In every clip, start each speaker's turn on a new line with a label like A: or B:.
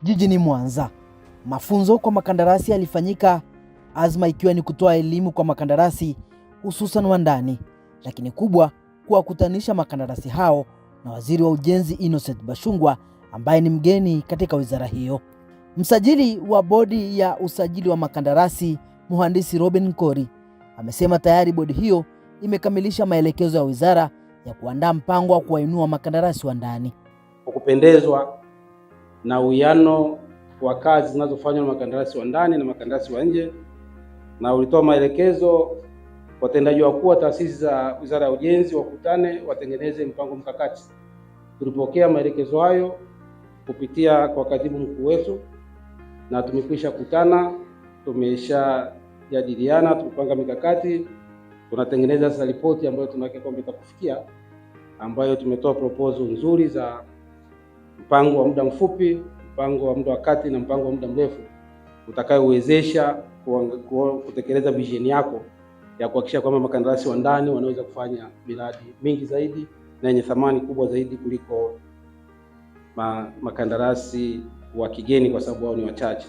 A: Jijini Mwanza, mafunzo kwa makandarasi yalifanyika, azma ikiwa ni kutoa elimu kwa makandarasi hususan wa ndani, lakini kubwa kuwakutanisha makandarasi hao na Waziri wa Ujenzi Innocent Bashungwa ambaye ni mgeni katika wizara hiyo. Msajili wa bodi ya usajili wa makandarasi Mhandisi Robin Kori amesema tayari bodi hiyo imekamilisha maelekezo ya wizara ya kuandaa mpango wa kuwainua makandarasi wa ndani.
B: Kwa kupendezwa na uwiano wa kazi zinazofanywa na makandarasi wa ndani na makandarasi wa nje, na ulitoa maelekezo watendaji wakuu wa taasisi za Wizara ya Ujenzi wakutane watengeneze mpango mkakati. Tulipokea maelekezo hayo kupitia kwa katibu mkuu wetu na tumekwisha kutana, tumeshajadiliana, tumepanga mikakati, tunatengeneza sasa ripoti ambayo tunaweka kwamba itakufikia, ambayo tumetoa proposal nzuri za mpango wa muda mfupi, mpango wa muda wa kati na mpango wa muda mrefu utakayowezesha kutekeleza vision yako ya kuhakikisha kwamba makandarasi wa ndani wanaweza kufanya miradi mingi zaidi na yenye thamani kubwa zaidi kuliko makandarasi wa kigeni, kwa sababu wao ni wachache.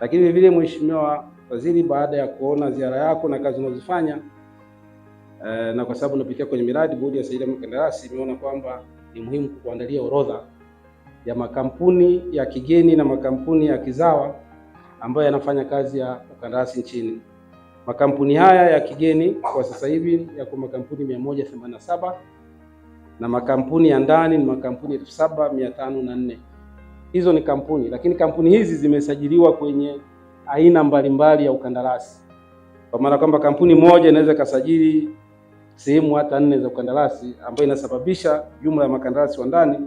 B: Lakini vile vile, Mheshimiwa Waziri, baada ya kuona ziara yako na kazi unazofanya na kwa sababu unapitia kwenye miradi, bodi ya usajili wa makandarasi imeona kwamba ni muhimu kuandalia orodha ya makampuni ya kigeni na makampuni ya kizawa ambayo yanafanya kazi ya ukandarasi nchini. Makampuni haya ya kigeni kwa sasa hivi yako makampuni 187 na makampuni ya ndani ni makampuni 7504. Hizo ni kampuni, lakini kampuni hizi zimesajiliwa kwenye aina mbalimbali ya ukandarasi. Kwa maana kwamba kampuni moja inaweza kasajili sehemu hata 4 za ukandarasi, ambayo inasababisha jumla ya makandarasi wa ndani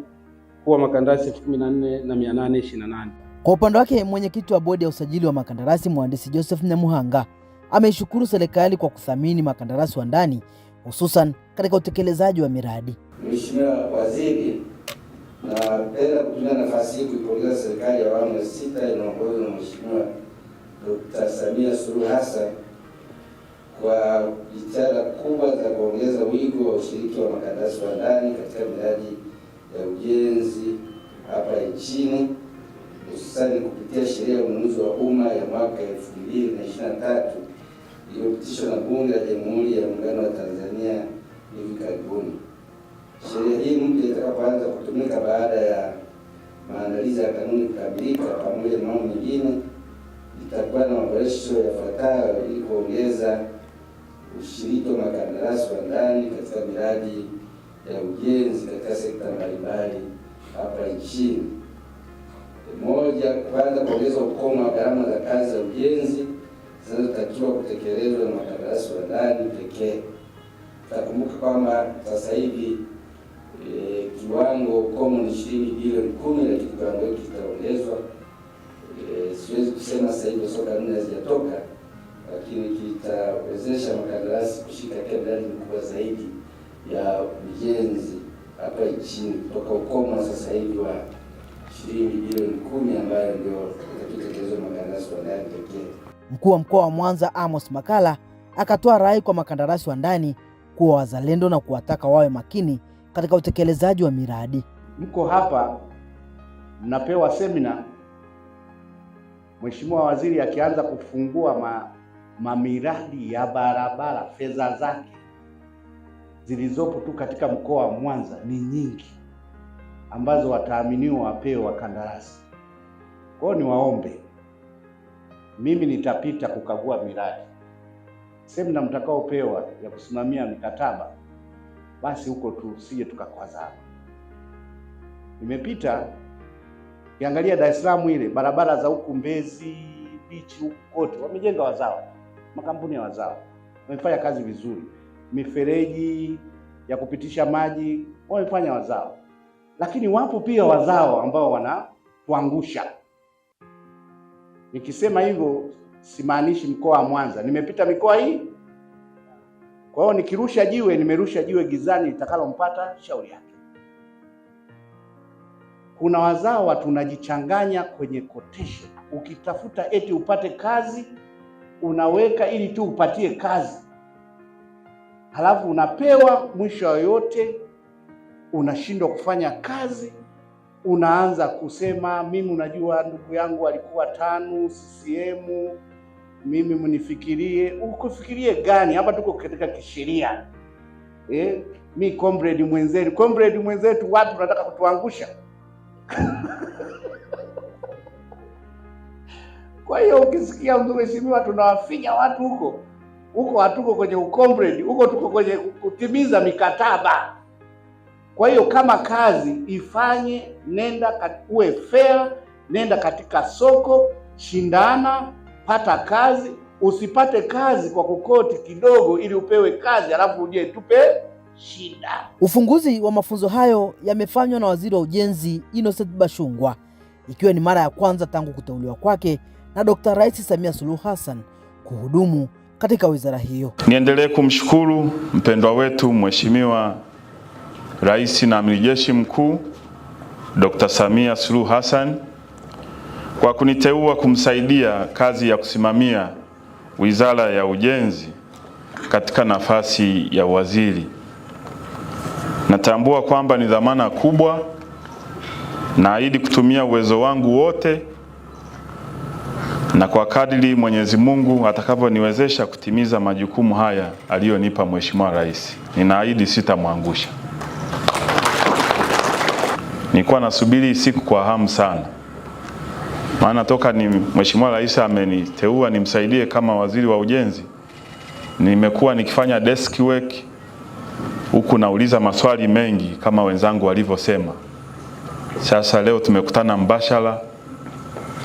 B: kuwa makandarasi 14828.
A: Kwa upande wake, mwenyekiti wa bodi ya usajili wa makandarasi Mhandisi Joseph Nyamuhanga ameishukuru serikali kwa kuthamini makandarasi wa ndani hususan katika utekelezaji wa miradi.
C: Mheshimiwa Waziri, napenda kutumia nafasi hii kuipongeza serikali ya awamu ya 6 inaongozwa na Mheshimiwa Dr. Samia Suluhu Hassan kwa jitihada kubwa za kuongeza wigo wa ushiriki wa makandarasi wa ndani katika miradi ya ujenzi hapa nchini, hususani kupitia sheria ya ununuzi wa umma ya mwaka 2023 iliyopitishwa na Bunge la Jamhuri ya Muungano wa Tanzania hivi karibuni. Sheria hii mpya itakapoanza kutumika baada ya maandalizi ya kanuni kukamilika, pamoja na mambo mengine, itakuwa na maboresho yafuatayo ili kuongeza ushiriki wa makandarasi wa ndani katika miradi ya ujenzi katika sekta mbalimbali hapa nchini. Moja, kwanza kuongeza ukomo wa gharama za kazi za ujenzi zinazotakiwa kutekelezwa na makandarasi wa ndani pekee. Tutakumbuka kwamba sasa hivi kiwango ukomo ni shilingi bilioni 10, lakini kiwango hiki kitaongezwa. Siwezi kusema sasa hivi soka 4 hazijatoka, lakini kitawezesha makandarasi kushika miradi mikubwa zaidi ya ujenzi hapa nchini kutoka ukomo sasa hivi wa shilingi bilioni 10 ambayo ndio itatekelezwa makandarasi wa ndani pekee.
A: Mkuu wa mkoa wa Mwanza Amos Makalla akatoa rai kwa makandarasi wa ndani kuwa wazalendo na kuwataka wawe makini katika utekelezaji wa miradi.
D: Mko hapa mnapewa semina, Mheshimiwa Waziri akianza kufungua miradi ya barabara, fedha zake zilizopo tu katika mkoa wa Mwanza ni nyingi ambazo wataaminiwa wapewe wakandarasi. Kwa hiyo niwaombe, mimi nitapita kukagua miradi, semina mtakaopewa ya kusimamia mikataba, basi huko tusije tukakwazana. Nimepita kiangalia Dar es Salaam, ile barabara za huku Mbezi Beach huku kote wamejenga wazawa, makampuni ya wazawa wamefanya kazi vizuri. Mifereji ya kupitisha maji wamefanya wazawa, lakini wapo pia wazawa ambao wanatuangusha. Nikisema hivyo simaanishi mkoa wa Mwanza, nimepita mikoa hii. Kwa hiyo nikirusha jiwe, nimerusha jiwe gizani litakalompata shauri yake. Kuna wazawa tunajichanganya kwenye quotation. Ukitafuta eti upate kazi, unaweka ili tu upatie kazi, halafu unapewa, mwisho yote unashindwa kufanya kazi, unaanza kusema mimi, unajua ndugu yangu alikuwa TANU CCM, mimi mnifikirie. Ukufikirie gani? Hapa tuko katika kisheria. Mi comrade mwenzetu watu unataka kutuangusha. Kwa hiyo ukisikia mheshimiwa tunawafinya watu huko hatuko kwenye ucomrade, huko tuko kwenye kutimiza mikataba. Kwa hiyo kama kazi ifanye, nenda uwe fair, nenda katika soko, shindana, pata kazi. Usipate kazi kwa kukoti kidogo ili upewe kazi alafu uje tupe shida.
A: Ufunguzi wa mafunzo hayo yamefanywa na Waziri wa Ujenzi Innocent Bashungwa, ikiwa ni mara ya kwanza tangu kuteuliwa kwake na Dr. Rais Samia Suluhu Hassan kuhudumu katika wizara hiyo.
E: Niendelee kumshukuru mpendwa wetu Mheshimiwa Rais na Amiri Jeshi Mkuu Dr. Samia Suluhu Hassan kwa kuniteua kumsaidia kazi ya kusimamia Wizara ya Ujenzi katika nafasi ya waziri. Natambua kwamba ni dhamana kubwa, naahidi kutumia uwezo wangu wote na kwa kadiri Mwenyezi Mungu atakavyoniwezesha kutimiza majukumu haya aliyonipa Mheshimiwa Rais. Ninaahidi sitamwangusha. Nilikuwa nasubiri siku kwa hamu sana, maana toka ni Mheshimiwa Rais ameniteua nimsaidie kama waziri wa ujenzi, nimekuwa nikifanya desk work huku nauliza maswali mengi kama wenzangu walivyosema. Sasa leo tumekutana mbashara,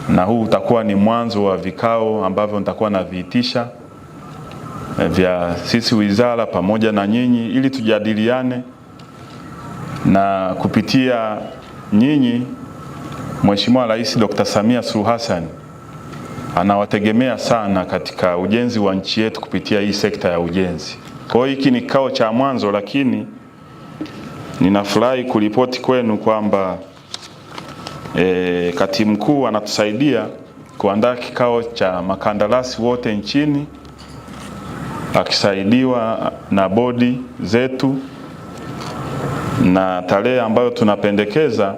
E: na huu utakuwa ni mwanzo wa vikao ambavyo nitakuwa naviitisha vya sisi wizara pamoja na nyinyi, ili tujadiliane, na kupitia nyinyi Mheshimiwa Rais Dr. Samia Suluhu Hassan anawategemea sana katika ujenzi wa nchi yetu kupitia hii sekta ya ujenzi. Kwa hiyo hiki ni kikao cha mwanzo, lakini ninafurahi kuripoti kwenu kwamba Katibu Mkuu anatusaidia kuandaa kikao cha makandarasi wote nchini akisaidiwa na bodi zetu, na tarehe ambayo tunapendekeza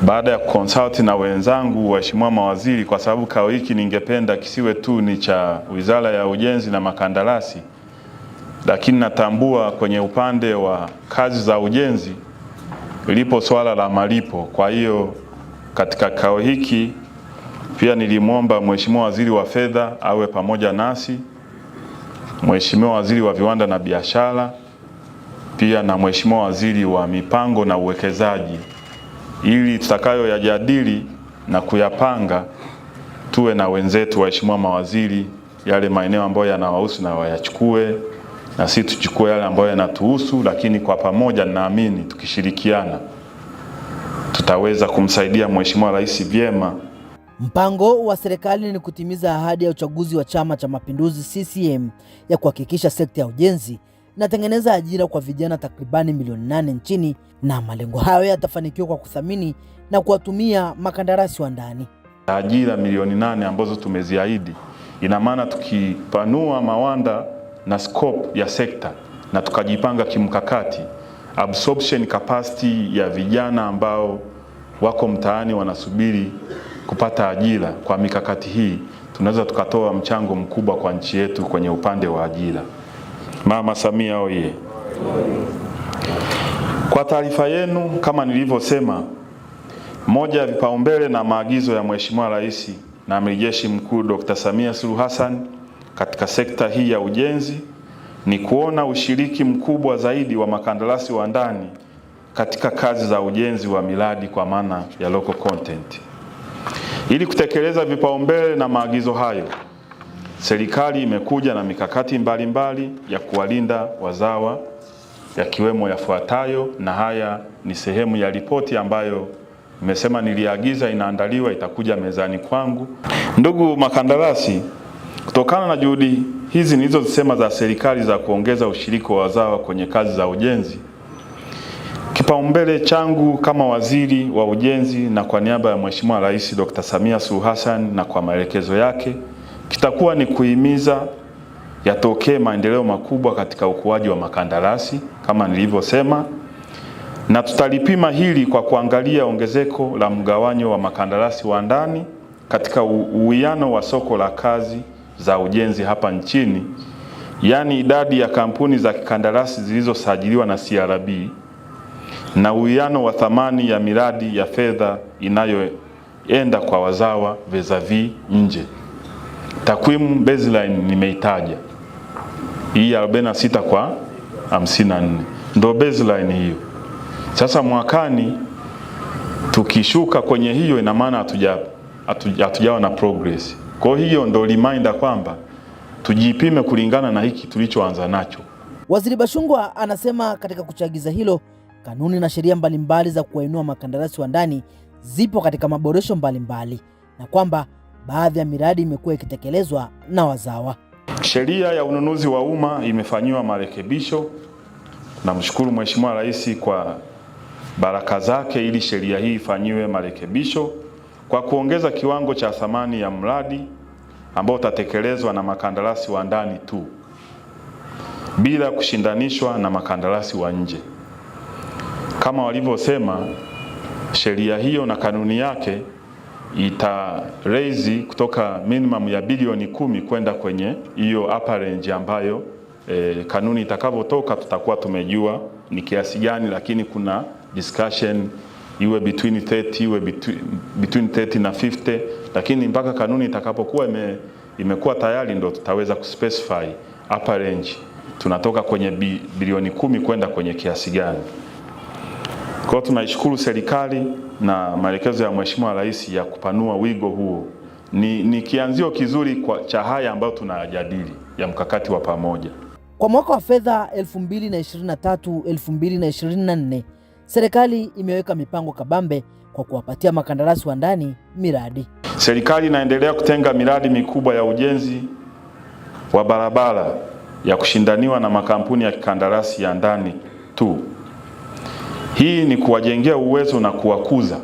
E: baada ya consult na wenzangu waheshimiwa mawaziri, kwa sababu kikao hiki ningependa kisiwe tu ni cha Wizara ya Ujenzi na makandarasi, lakini natambua kwenye upande wa kazi za ujenzi lipo swala la malipo. Kwa hiyo katika kikao hiki pia nilimwomba Mheshimiwa Waziri wa Fedha awe pamoja nasi, Mheshimiwa Waziri wa Viwanda na Biashara, pia na Mheshimiwa Waziri wa Mipango na Uwekezaji, ili tutakayo yajadili na kuyapanga tuwe na wenzetu waheshimiwa mawaziri, yale maeneo ambayo yanawahusu na wayachukue, na sisi tuchukue yale ambayo yanatuhusu, lakini kwa pamoja naamini tukishirikiana tutaweza kumsaidia Mheshimiwa Rais vyema.
A: Mpango wa serikali ni kutimiza ahadi ya uchaguzi wa Chama cha Mapinduzi CCM ya kuhakikisha sekta ya ujenzi inatengeneza ajira kwa vijana takribani milioni 8 nchini, na malengo hayo yatafanikiwa kwa kuthamini na kuwatumia makandarasi wa ndani.
E: Ajira milioni 8 ambazo tumeziahidi, ina maana tukipanua mawanda na scope ya sekta na tukajipanga kimkakati, absorption capacity ya vijana ambao wako mtaani wanasubiri kupata ajira, kwa mikakati hii tunaweza tukatoa mchango mkubwa kwa nchi yetu kwenye upande wa ajira. Mama Samia oye! Kwa taarifa yenu, kama nilivyosema, moja ya vipaumbele na maagizo ya Mheshimiwa Rais na Amiri Jeshi Mkuu Dr. Samia Suluhu Hassan katika sekta hii ya ujenzi ni kuona ushiriki mkubwa zaidi wa makandarasi wa ndani katika kazi za ujenzi wa miradi kwa maana ya local content. Ili kutekeleza vipaumbele na maagizo hayo, serikali imekuja na mikakati mbalimbali ya kuwalinda wazawa, yakiwemo yafuatayo, na haya ni sehemu ya ripoti ambayo nimesema niliagiza inaandaliwa, itakuja mezani kwangu. Ndugu makandarasi, kutokana na juhudi hizi nilizozisema za serikali za kuongeza ushiriki wa wazawa kwenye kazi za ujenzi, kipaumbele changu kama waziri wa ujenzi na kwa niaba ya Mheshimiwa Rais Dr. Samia Suluhu Hassan na kwa maelekezo yake, kitakuwa ni kuhimiza yatokee maendeleo makubwa katika ukuaji wa makandarasi kama nilivyosema, na tutalipima hili kwa kuangalia ongezeko la mgawanyo wa makandarasi wa ndani katika uwiano wa soko la kazi za ujenzi hapa nchini, yaani idadi ya kampuni za kikandarasi zilizosajiliwa na CRB na uwiano wa thamani ya miradi ya fedha inayoenda kwa wazawa vis-a-vis nje. Takwimu baseline nimeitaja, hii 46 kwa 54 ndio baseline hiyo. Sasa mwakani tukishuka kwenye hiyo, ina maana hatujawa na progress. Kwa hiyo ndio reminder kwamba tujipime kulingana na hiki tulichoanza nacho.
A: Waziri Bashungwa anasema katika kuchagiza hilo, kanuni na sheria mbalimbali za kuwainua makandarasi wa ndani zipo katika maboresho mbalimbali na kwamba baadhi ya miradi imekuwa ikitekelezwa na wazawa.
E: Sheria ya ununuzi wa umma imefanyiwa marekebisho. Namshukuru Mheshimiwa Rais kwa baraka zake ili sheria hii ifanyiwe marekebisho kwa kuongeza kiwango cha thamani ya mradi ambao utatekelezwa na makandarasi wa ndani tu bila kushindanishwa na makandarasi wa nje. Kama walivyosema, sheria hiyo na kanuni yake ita raise kutoka minimum ya bilioni 10 kwenda kwenye hiyo upper range ambayo kanuni itakavyotoka tutakuwa tumejua ni kiasi gani, lakini kuna discussion iwe between 30 iwe between 30 na 50, lakini mpaka kanuni itakapokuwa imekuwa tayari ndo tutaweza kuspecify upper range tunatoka kwenye bilioni 10 kwenda kwenye kiasi gani. Kwa tunaishukuru serikali na maelekezo ya Mheshimiwa Rais ya kupanua wigo huo. Ni kianzio kizuri cha haya ambayo tunayajadili ya mkakati wa pamoja.
A: Kwa mwaka wa fedha 2023-2024, serikali imeweka mipango kabambe kwa kuwapatia makandarasi wa ndani miradi.
E: Serikali inaendelea kutenga miradi mikubwa ya ujenzi wa barabara ya kushindaniwa na makampuni ya kikandarasi ya ndani tu. Hii ni kuwajengea uwezo na kuwakuza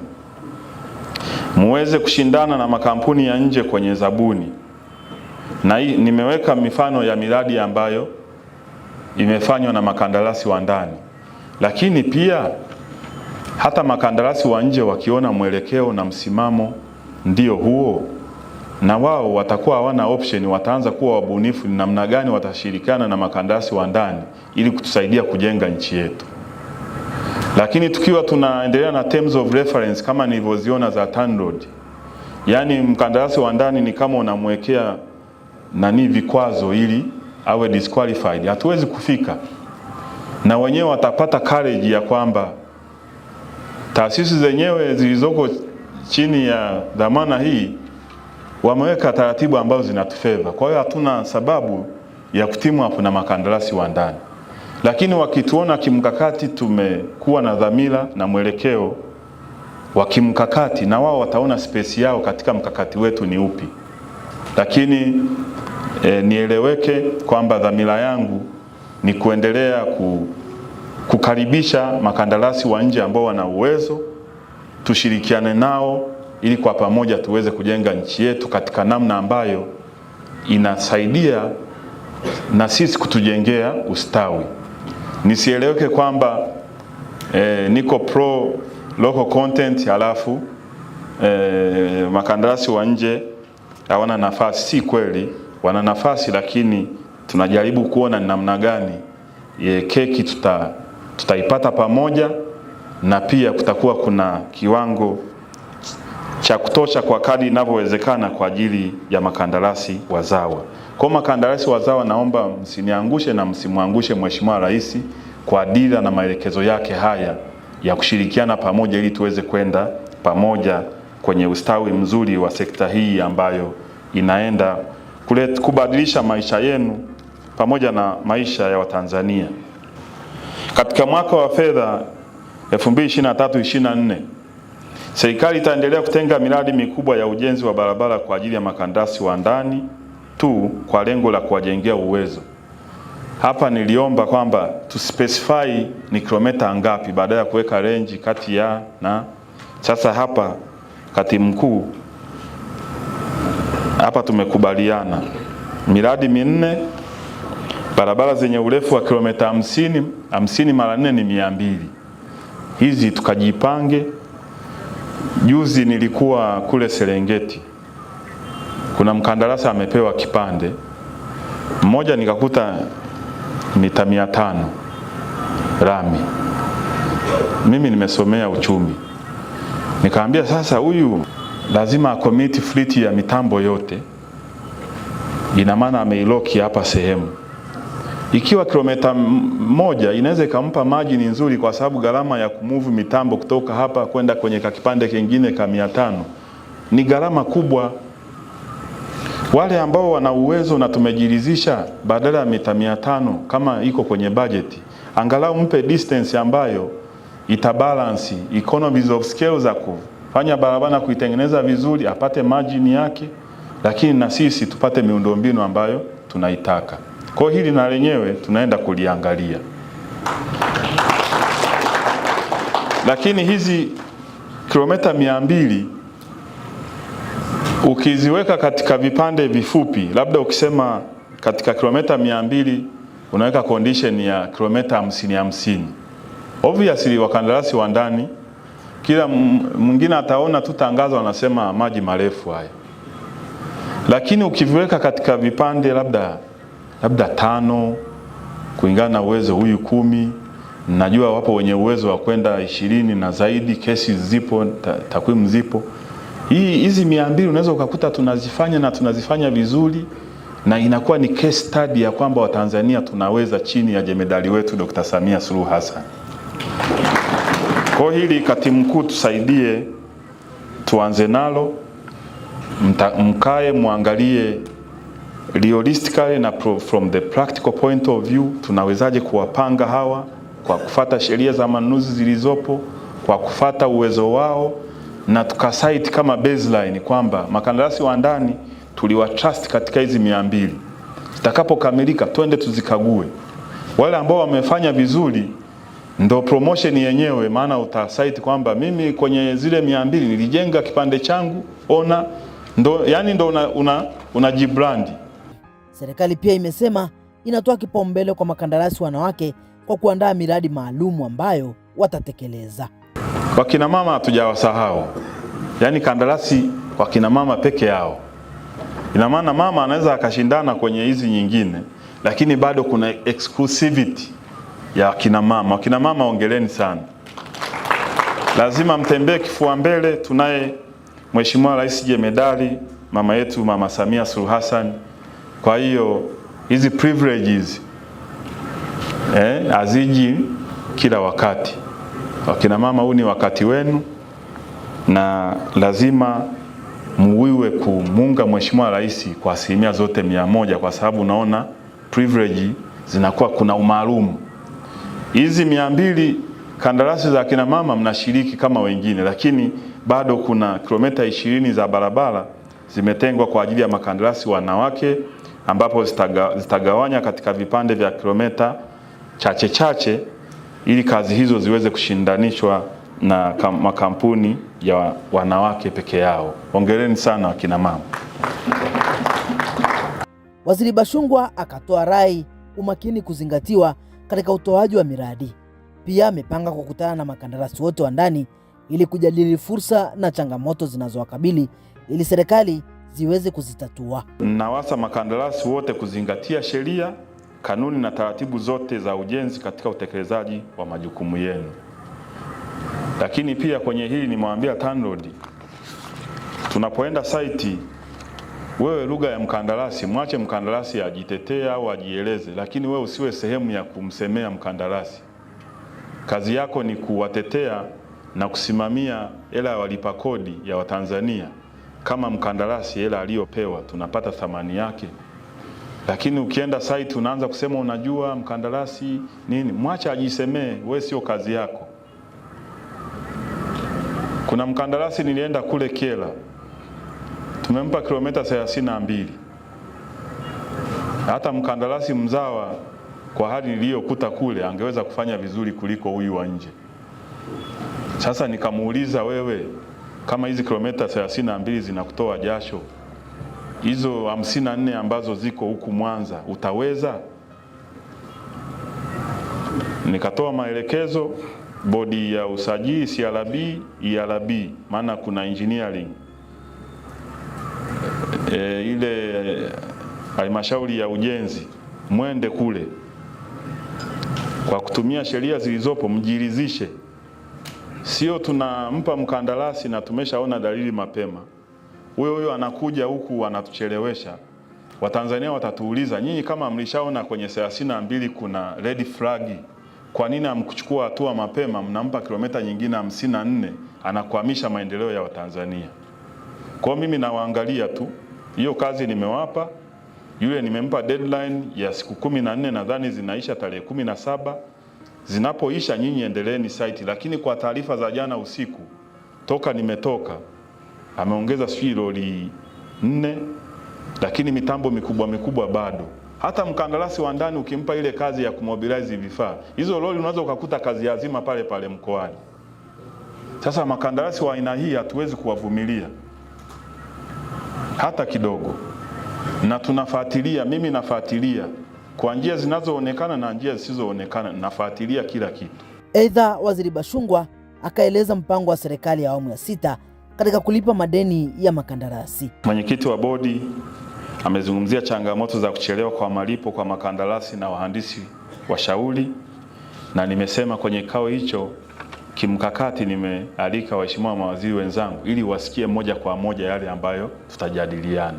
E: muweze kushindana na makampuni ya nje kwenye zabuni. Na hii nimeweka mifano ya miradi ambayo imefanywa na makandarasi wa ndani, lakini pia hata makandarasi wa nje wakiona mwelekeo na msimamo ndio huo, na wao watakuwa hawana option, wataanza kuwa wabunifu ni namna gani watashirikiana na makandarasi wa ndani ili kutusaidia kujenga nchi yetu. Lakini tukiwa tunaendelea na terms of reference kama nilivyoziona za TANROADS, yani mkandarasi wa ndani ni kama unamwekea vikwazo ili awe disqualified, hatuwezi kufika. Na wenyewe watapata courage ya kwamba taasisi zenyewe zilizoko chini ya dhamana hii wameweka taratibu ambazo zinatufeva. Kwa hiyo hatuna sababu ya kutimu hapo na makandarasi wa ndani. Lakini wakituona kimkakati tumekuwa na dhamira na mwelekeo wa kimkakati, na wao wataona space yao katika mkakati wetu ni upi. Lakini nieleweke kwamba dhamira yangu ni kuendelea kukaribisha makandarasi wa nje ambao wana uwezo, tushirikiane nao ili kwa pamoja tuweze kujenga nchi yetu katika namna ambayo inasaidia na sisi kutujengea ustawi. Nisieleweke kwamba niko pro local content halafu makandarasi wa nje hawana nafasi. Si kweli, wana nafasi, lakini tunajaribu kuona ni namna gani keki tutaipata pamoja, na pia kutakuwa kuna kiwango cha kutosha kwa kadri inavyowezekana kwa ajili ya makandarasi wazawa. Kwa makandarasi wazawa, naomba msiniangushe na msimwangushe Mheshimiwa Rais kwa dira na maelekezo yake haya ya kushirikiana pamoja ili tuweze kwenda pamoja kwenye ustawi mzuri wa sekta hii ambayo inaenda kubadilisha maisha yenu pamoja na maisha ya Watanzania. Katika mwaka wa fedha 2023-2024, serikali itaendelea kutenga miradi mikubwa ya ujenzi wa barabara kwa ajili ya makandarasi wa ndani tu kwa lengo la kuwajengea uwezo. Hapa niliomba kwamba tuspecify ni kilomita ngapi baada ya kuweka range kati ya na. Sasa hapa Katibu Mkuu, hapa tumekubaliana miradi minne, barabara zenye urefu wa kilomita 50 mara 4 ni 200. hizi tukajipange. Juzi nilikuwa kule Serengeti, kuna mkandarasi amepewa kipande mmoja, nikakuta mita 500 rami. Mimi nimesomea uchumi, nikaambia sasa huyu lazima akomiti fleet ya mitambo yote, ina maana ameiloki hapa sehemu. Ikiwa kilomita 1 inaweza ikampa margin nzuri, kwa sababu gharama ya kumove mitambo kutoka hapa kwenda kwenye kipande kingine ka 500 ni gharama kubwa. Wale ambao wana uwezo na tumejiridhisha, badala ya mita 500 kama iko kwenye budget, angalau mpe distance ambayo itabalance economies of scale za kufanya barabara kuitengeneza vizuri, apate margin yake, lakini na sisi tupate miundombinu ambayo tunaitaka. Kwa hili na lenyewe tunaenda kuliangalia. Lakini hizi kilomita 200 ukiziweka katika vipande vifupi, labda ukisema katika kilomita 200 unaweka condition ya kilomita 50. Obviously wakandarasi wa ndani, kila mwingine ataona tu tangazo wanasema maji marefu haya. Lakini ukiviweka katika vipande labda 5 kulingana na uwezo, huyu 10, najua wapo wenye uwezo wa kwenda 20 na zaidi, kesi zipo, takwimu zipo. Hizi 200 unaweza ukakuta tunazifanya vizuri, na inakuwa ni case study ya kwamba Watanzania tunaweza chini ya jemedali wetu Dr. Samia Suluhu Hassan. Kwa hili katibu mkuu tusaidie, tuanze nalo, mkae muangalie realistically na from the practical point of view, tunawezaje kuwapanga hawa kwa kufata sheria za manunuzi zilizopo, kwa kufata uwezo wao, na tukasite kama baseline kwamba makandarasi wa ndani tuliwa trust katika hizi 200. Zitakapokamilika twende tuzikague. Wale ambao wamefanya vizuri ndo promotion yenyewe, maana utasite kwamba mimi kwenye zile 200 nilijenga kipande changu, ona ndo, yani ndo unajibrand.
A: Serikali pia imesema inatoa kipaumbele kwa makandarasi wanawake kwa kuandaa miradi maalum ambayo watatekeleza.
E: Wakina mama hatujawasahau, yani kandarasi wakina mama peke yao. Ina maana mama anaweza akashindana kwenye hizi nyingine, lakini bado kuna exclusivity ya wakina mama. Wakina mama ongeleni sana, lazima mtembee kifua mbele. Tunaye Mheshimiwa Rais Jemedali mama yetu Mama Samia Suluhu Hassan. Kwa hiyo hizi privileges aziji kila wakati. Wakina mama, huu ni wakati wenu, na lazima muwiwe kumunga Mheshimiwa Rais kwa 100%, kwa sababu unaona privilege zinakuwa kuna umaalumu. Hizi 200 kandarasi za kina mama mnashiriki kama wengine, lakini bado kuna kilomita 20 za barabara zimetengwa kwa ajili ya makandarasi wanawake, ambapo zitagawanya katika vipande vya kilomita chache ili kazi hizo ziweze kushindanishwa na makampuni ya wanawake peke yao. Hongereni sana wakina mama.
A: Waziri Bashungwa akatoa rai umakini kuzingatiwa katika utoaji wa miradi. Pia amepanga kukutana na makandarasi wote wa ndani ili kujadili fursa na changamoto zinazowakabili ili serikali ziweze kuzitatua.
E: Nawasa makandarasi wote kuzingatia sheria, kanuni na taratibu zote za ujenzi katika utekelezaji wa majukumu yenu. Lakini pia kwenye hili nimwambia TANROADS, tunapoenda site, wewe lugha ya mkandarasi, mwache mkandarasi ajitetee au ajieleze, lakini wewe usiwe sehemu ya kumsemea mkandarasi. Kazi yako ni kuwatetea na kusimamia hela ya walipa kodi ya Watanzania. Kama mkandarasi hela aliyopewa tunapata thamani yake. Lakini ukienda site unaanza kusema unajua mkandarasi nini, mwacha ajisemee, wewe sio kazi yako. Kuna mkandarasi nilienda kule Kyela, tumempa kilomita 32. Hata mkandarasi mzawa kwa hali niliyokuta kule angeweza kufanya vizuri kuliko huyu wa nje. Sasa nikamuuliza, wewe kama hizi kilomita 32 zinakutoa jasho, hizo 54 ambazo ziko huku Mwanza utaweza? Nikatoa maelekezo, bodi ya usajili CRB, ERB, maana kuna engineering, ile halmashauri ya ujenzi, mwende kule kwa kutumia sheria zilizopo, mjiridhishe. Sio tunampa mkandarasi na tumeshaona dalili mapema, huyo anakuja huku anatuchelewesha. Watanzania watatuuliza, nyinyi kama mlishaona kwenye 32 kuna red flag, kwa nini hamkuchukua hatua mapema? Mnampa kilomita nyingine 54, anakwamisha maendeleo ya Watanzania. Kwa mimi nawaangalia tu, hiyo kazi nimewapa. Yule nimempa deadline ya siku 14, nadhani zinaisha tarehe 17. Zinapoisha nyinyi endeleeni site, lakini kwa taarifa za jana usiku toka nimetoka ameongeza lori 4, lakini mitambo mikubwa bado. Hata mkandarasi wa ndani ukimpa ile kazi ya kumobilize vifaa, hizo lori unaweza ukakuta kazi yazima pale pale mkoani. Sasa makandarasi wa aina hii hatuwezi kuwavumilia hata kidogo, na tunafuatilia, mimi nafuatilia kwa njia zinazoonekana na njia zisizoonekana, nafuatilia kila kitu.
A: Aidha, Waziri Bashungwa akaeleza mpango wa serikali ya awamu ya 6 katika kulipa madeni ya makandarasi.
E: Mwenyekiti wa bodi amezungumzia changamoto za kuchelewa kwa malipo kwa makandarasi na wahandisi washauri, na nimesema kwenye kikao hicho kimkakati nimealika waheshimiwa mawaziri wenzangu ili wasikie moja kwa moja yale ambayo tutajadiliana.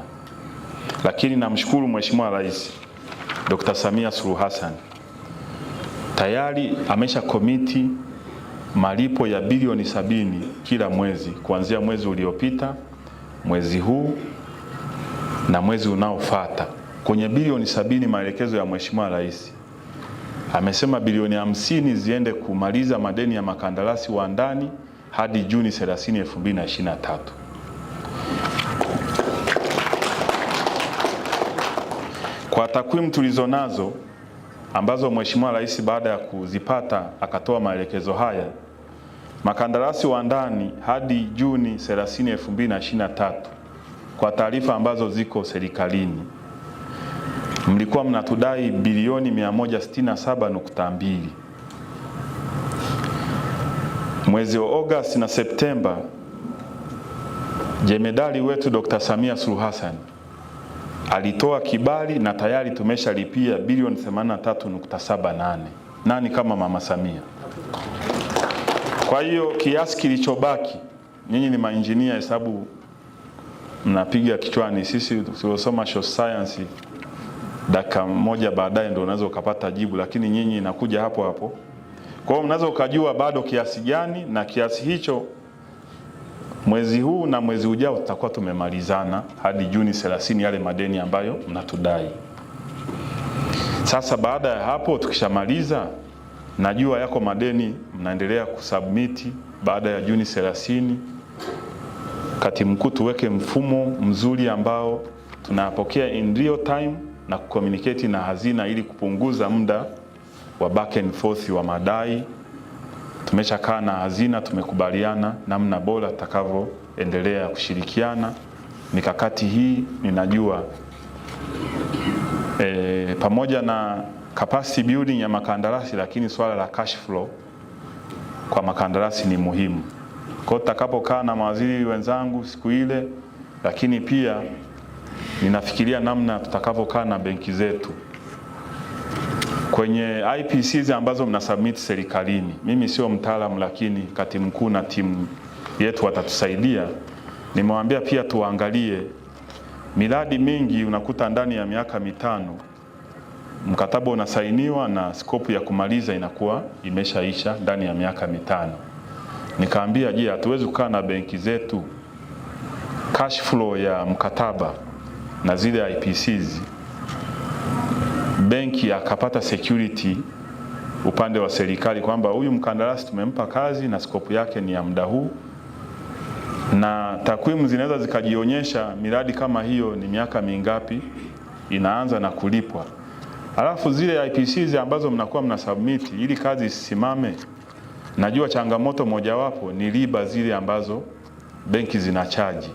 E: Lakini namshukuru Mheshimiwa Rais Dr. Samia Suluhu Hassan tayari amesha komiti malipo ya bilioni 70 kila mwezi, kuanzia mwezi uliopita, mwezi huu na mwezi unaofuata. Kwenye bilioni 70 maelekezo ya Mheshimiwa Rais amesema bilioni 50 ziende kumaliza madeni ya makandarasi wa ndani hadi Juni 30, 2023. Kwa takwimu tulizonazo ambazo Mheshimiwa Rais baada ya kuzipata akatoa maelekezo haya, makandarasi wa ndani hadi Juni 30, 2023, kwa taarifa ambazo ziko serikalini, mlikuwa mnatudai bilioni 167.2. Mwezi wa Agosti na Septemba, jemedari wetu Dr. Samia Suluhu Hassan alitoa kibali na tayari tumeshalipia bilioni 83.78. Nani kama Mama Samia? Kwa hiyo kiasi kilichobaki, nyinyi ni mainjinia, hesabu mnapiga kichwani. Sisi tuliosoma social science dakika moja baadaye ndio unaweza ukapata jibu, lakini nyinyi inakuja hapo hapo. Kwa hiyo mnaweza ukajua bado kiasi gani, na kiasi hicho mwezi huu na mwezi ujao tutakuwa tumemalizana hadi Juni 30 yale madeni ambayo mnatudai. Sasa baada ya hapo tukishamaliza, najua yako madeni mnaendelea kusubmiti baada ya Juni 30. Katibu Mkuu tuweke mfumo mzuri ambao tunapokea in real time na kucommunicate na hazina ili kupunguza muda wa back and forth wa madai. Tumeshakaa na hazina, tumekubaliana namna bora tutakavyoendelea kushirikiana. Mikakati hii ninajua pamoja na capacity building ya makandarasi, lakini swala la cash flow kwa makandarasi ni muhimu. Kwa hiyo tutakapokaa na mawaziri wenzangu siku ile, lakini pia ninafikiria namna tutakavyokaa na benki zetu kwenye IPCs ambazo mnasubmit serikalini. Mimi sio mtaalamu, lakini katibu mkuu na timu yetu watatusaidia. Nimewaambia pia tuangalie miradi mingi, unakuta ndani ya miaka 5 mkataba unasainiwa na scope ya kumaliza inakuwa imeshaisha ndani ya miaka 5. Nikaambia, je, hatuwezi kukaa na benki zetu cash flow ya mkataba na zile IPCs, benki akapata security upande wa serikali kwamba huyu mkandarasi tumempa kazi na scope yake ni ya muda huu, na takwimu zinaweza zikajionyesha miradi kama hiyo ni miaka mingapi inaanza na kulipwa. Alafu zile IPCs ambazo mnakuwa mnasubmit ili kazi isisimame, najua changamoto mojawapo ni riba zile ambazo benki zinachaji.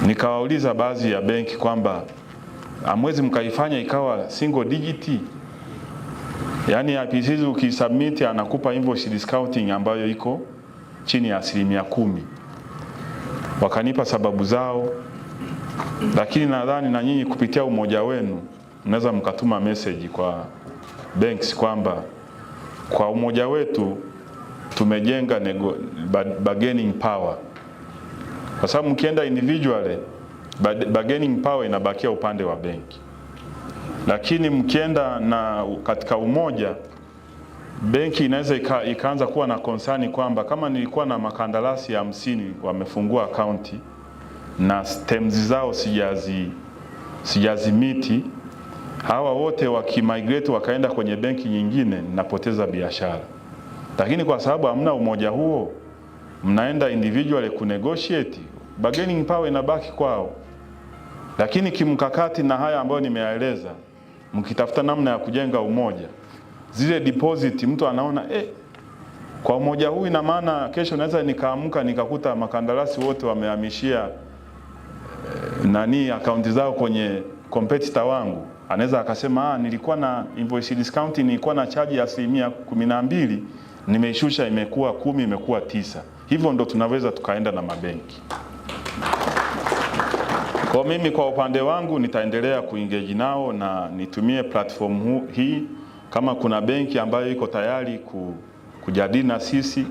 E: Nikawauliza baadhi ya benki kwamba hamwezi mkaifanya ikawa single digit. Yaani IPCs ukisubmit anakupa invoice discounting ambayo iko chini ya 10%. Wakanipa sababu zao, lakini nadhani na nyinyi kupitia umoja wenu mnaweza mkatuma message kwa banks kwamba kwa umoja wetu tumejenga bargaining power, kwa sababu mkienda individually bargaining power inabakia upande wa benki, lakini mkienda na katika umoja, benki inaweza ikaanza kuwa na concern kwamba kama nilikuwa na makandarasi 50 wamefungua akaunti na terms zao sijazimiti, hawa wote wakimigrate wakaenda kwenye benki nyingine, ninapoteza biashara. Lakini kwa sababu hamna umoja huo, mnaenda individually kunegotiate, bargaining power inabaki kwao. Lakini kimkakati na haya ambayo nimeyaeleza, mkitafuta namna ya kujenga umoja, zile deposit mtu anaona kwa umoja huu ina maana kesho naweza nikaamka nikakuta makandarasi wote wamehamishia akaunti zao kwenye competitor wangu. Anaweza akasema nilikuwa na invoice discount, nilikuwa na charge ya 12%, nimeishusha imekuwa 10, imekuwa 9. Hivyo ndo tunaweza tukaenda na mabenki. Kwa mimi kwa upande wangu nitaendelea kuengage nao na nitumie platform hii. Kama kuna benki ambayo iko tayari kujadili na sisi,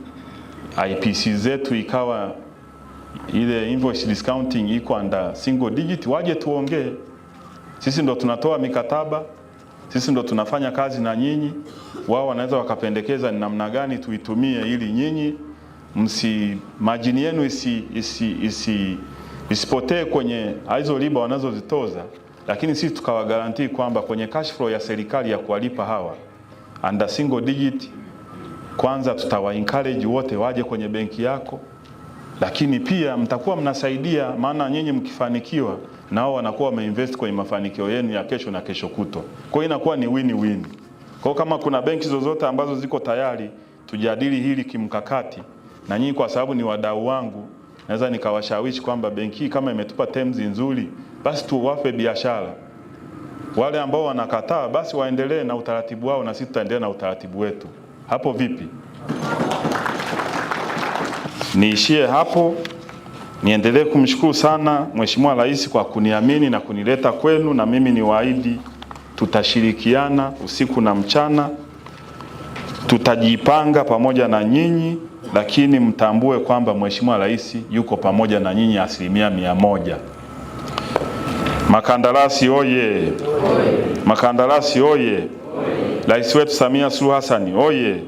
E: IPC zetu ikawa ile invoice discounting iko under single digit, waje tuongee. Sisi ndo tunatoa mikataba, sisi ndo tunafanya kazi na nyinyi. Wao wanaweza wakapendekeza ni namna gani tuitumie ili nyinyi margin yenu isipotee kwenye hizo riba wanazozitoza, lakini sisi tukawagarantii kwamba kwenye cash flow ya serikali ya kuwalipa hawa under single digit, kwanza tutawa encourage wote waje kwenye benki yako, lakini pia mtakuwa mnasaidia, maana nyinyi mkifanikiwa nao wanakuwa wameinvest kwenye mafanikio yenu ya kesho na kesho kutwa. Kwa hiyo inakuwa ni win-win. Kwa kama kuna benki zozote ambazo ziko tayari, tujadili hili kimkakati, na nyinyi kwa sababu ni wadau wangu, naweza nikawashawishi kwamba benki kama imetupa terms nzuri, basi tuwape biashara. Wale ambao wanakataa basi waendelee na utaratibu wao na sisi tutaendelea na utaratibu wetu. Hapo vipi? Niishie hapo. Niendelee kumshukuru sana Mheshimiwa Rais kwa kuniamini na kunileta kwenu, na mimi niwaahidi tutashirikiana usiku na mchana. Tutajipanga pamoja na nyinyi, lakini mtambue kwamba Mheshimiwa Rais yuko pamoja na nyinyi 100%. Makandarasi oye! Makandarasi oye! Rais wetu Samia Suluhu Hassan oye!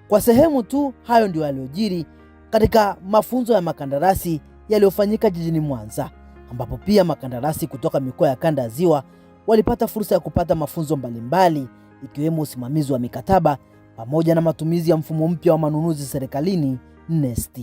A: Kwa sehemu tu, hayo ndio yaliyojiri katika mafunzo ya makandarasi yaliyofanyika jijini Mwanza, ambapo pia makandarasi kutoka mikoa ya kanda ya Ziwa walipata fursa ya kupata mafunzo mbalimbali, ikiwemo usimamizi wa mikataba pamoja na matumizi ya mfumo mpya wa manunuzi serikalini NeST.